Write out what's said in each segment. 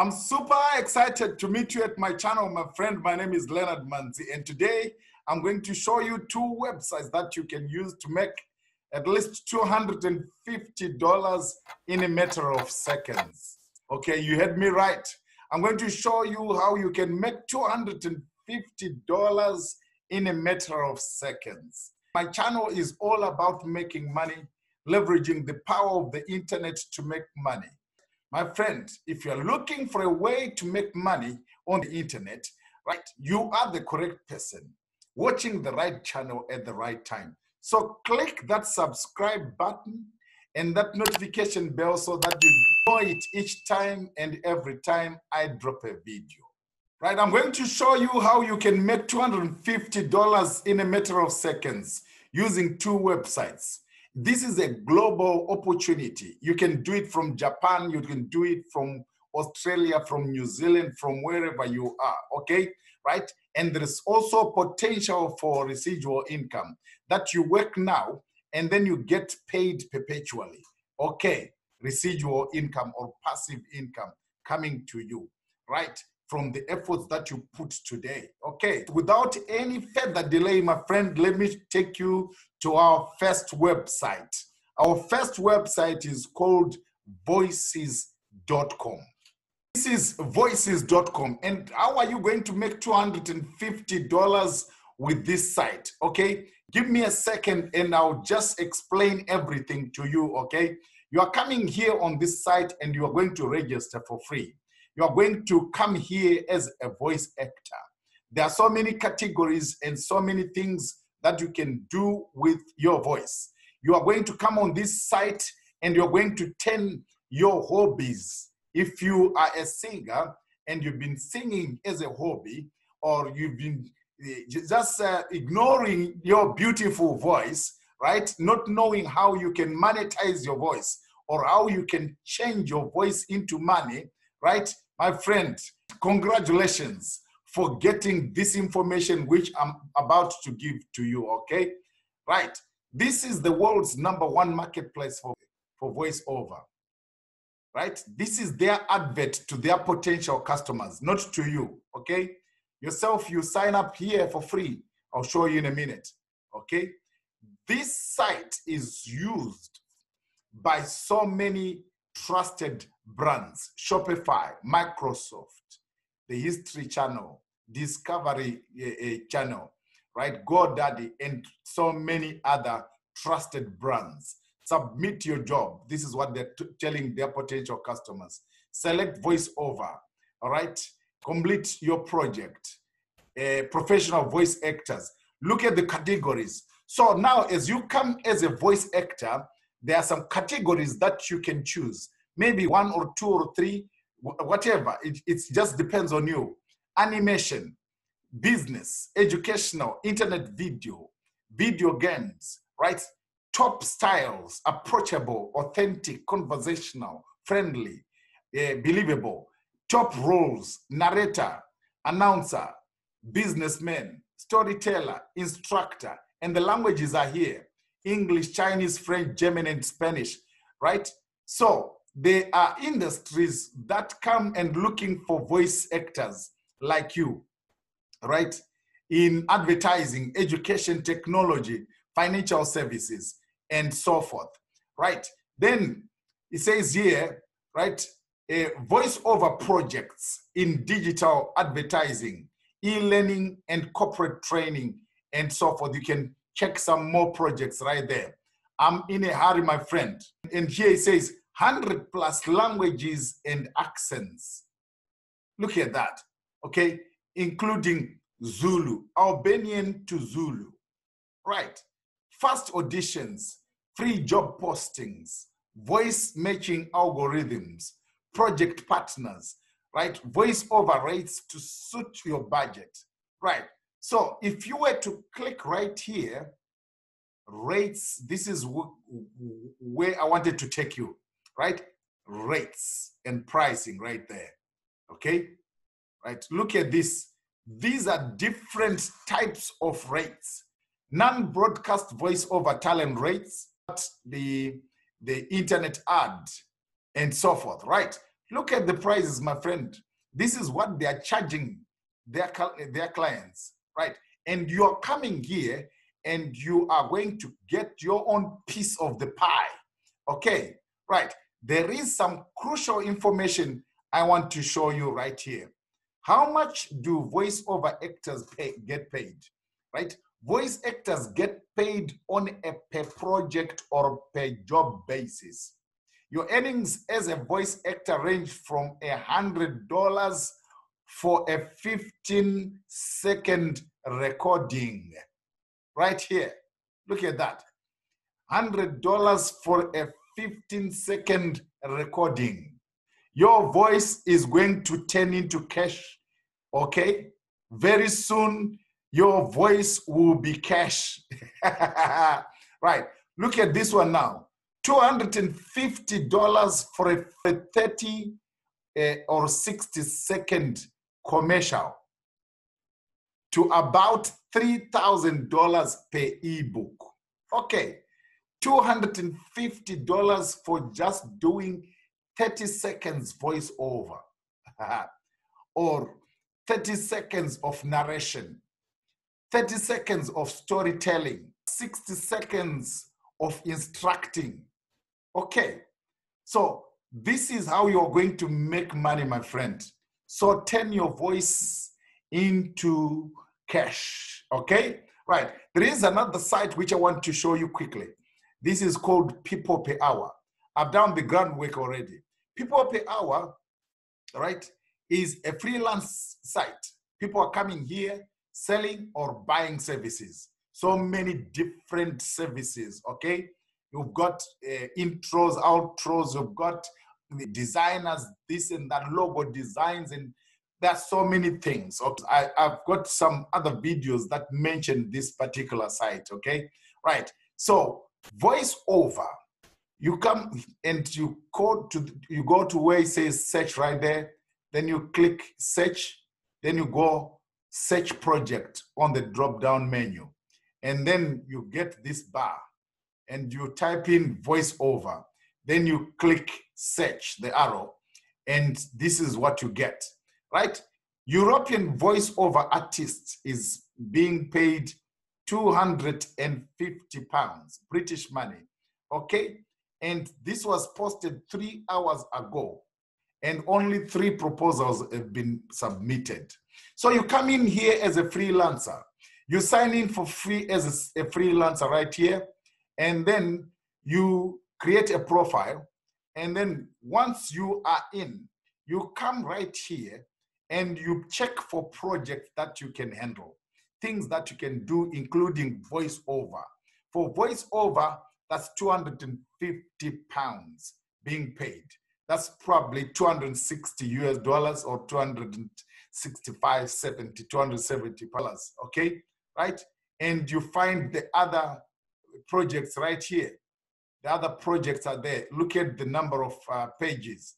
I'm super excited to meet you at my channel, my friend. My name is Leonard Manzi, and today I'm going to show you two websites that you can use to make at least $250 in a matter of seconds. Okay, you heard me right. I'm going to show you how you can make $250 in a matter of seconds. My channel is all about making money, leveraging the power of the internet to make money. My friend, if you're looking for a way to make money on the internet, right, you are the correct person, watching the right channel at the right time. So click that subscribe button and that notification bell so that you know it each time and every time I drop a video. Right, I'm going to show you how you can make $250 in a matter of seconds using two websites. This is a global opportunity. You can do it from Japan, you can do it from Australia, from New Zealand, from wherever you are, okay? Right? And there is also potential for residual income that you work now and then you get paid perpetually, okay? Residual income or passive income coming to you, right? From the efforts that you put today. Okay, without any further delay, my friend, let me take you to our first website. Our first website is called Voicescom. This is Voicescom. And how are you going to make $250 with this site? Okay, give me a second and I'll just explain everything to you, okay? You are coming here on this site and you are going to register for free. You are going to come here as a voice actor. There are so many categories and so many things that you can do with your voice. You are going to come on this site and you're going to turn your hobbies. If you are a singer and you've been singing as a hobby, or you've been just ignoring your beautiful voice, right? Not knowing how you can monetize your voice or how you can change your voice into money, right? My friend, congratulations for getting this information which I'm about to give to you, okay? Right, this is the world's #1 marketplace for voiceover, right? This is their advert to their potential customers, not to you, okay? Yourself, you sign up here for free. I'll show you in a minute, okay? This site is used by so many trusted brands: Shopify, Microsoft, the History Channel, Discovery Channel, right? GoDaddy, and so many other trusted brands. Submit your job. This is what they're telling their potential customers. Select voiceover, all right? Complete your project. Professional voice actors. Look at the categories. So now as you come as a voice actor, there are some categories that you can choose. Maybe 1 or 2 or 3, whatever. It just depends on you. Animation, business, educational, internet video, video games, right? Top styles, approachable, authentic, conversational, friendly, believable. Top roles, narrator, announcer, businessman, storyteller, instructor, and the languages are here: English, Chinese, French, German, and Spanish, right? So there are industries that come and looking for voice actors like you, right? In advertising, education, technology, financial services, and so forth, right? Then it says here, right, voiceover projects in digital advertising, e-learning, and corporate training, and so forth. You can check some more projects right there. I'm in a hurry, my friend. And here it says 100+ languages and accents. Look at that, okay? Including Zulu, Albanian to Zulu, right? Fast auditions, free job postings, voice matching algorithms, project partners, right? Voiceover rates to suit your budget, right? So if you were to click right here, rates, this is where I wanted to take you, right? Rates and pricing right there, okay? Right, look at this. These are different types of rates. Non-broadcast voiceover talent rates, the internet ad, and so forth, right? Look at the prices, my friend. This is what they are charging their clients, right? And you are coming here and you are going to get your own piece of the pie. Okay, right. There is some crucial information I want to show you right here. How much do voiceover actors get paid, right? Voice actors get paid on a per project or per job basis. Your earnings as a voice actor range from $100 for a 15-second recording. Right here, look at that. $100 for a 15-second recording. Your voice is going to turn into cash, okay? Very soon, your voice will be cash. Right, look at this one now. $250 for a 30 or 60-second commercial to about $3,000 per ebook. Okay, $250 for just doing 30 seconds voiceover or 30 seconds of narration, 30 seconds of storytelling, 60 seconds of instructing. Okay, so this is how you're going to make money, my friend. So turn your voice into cash, okay? Right, there is another site which I want to show you quickly. This is called People Per Hour. I've done the groundwork already. People Per Hour, right, is a freelance site. People are coming here, selling or buying services. So many different services, okay? You've got intros, outros, you've got the designers, this and that, logo designs, and there's so many things. Okay? I've got some other videos that mention this particular site, okay? Right, so voiceover, you come and you go to where it says search right there, then you click search, then you go search project on the drop-down menu, and then you get this bar, and you type in voiceover, then you click search, the arrow, and this is what you get, right? European voiceover artist is being paid £250, British money, okay? And this was posted 3 hours ago, and only 3 proposals have been submitted. So you come in here as a freelancer, you sign in for free as a freelancer right here, and then you create a profile, and then once you are in, you come right here and you check for projects that you can handle, things that you can do, including voiceover. For voiceover, that's £250 being paid. That's probably $260 or $270, okay? Right? And you find the other projects right here. The other projects are there. Look at the number of pages.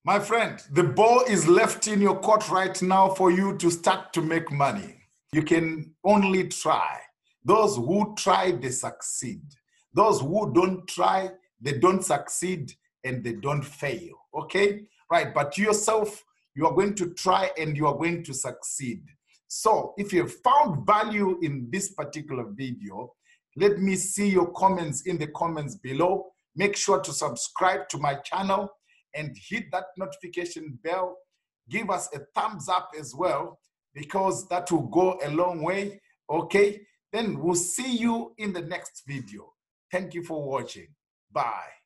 My friend, the ball is left in your court right now for you to start to make money. You can only try. Those who try, they succeed. Those who don't try, they don't succeed and they don't fail, okay? Right, but yourself, you are going to try and you are going to succeed. So if you have found value in this particular video, let me see your comments in the comments below. Make sure to subscribe to my channel and hit that notification bell. Give us a thumbs up as well, because that will go a long way, okay? Then we'll see you in the next video. Thank you for watching. Bye.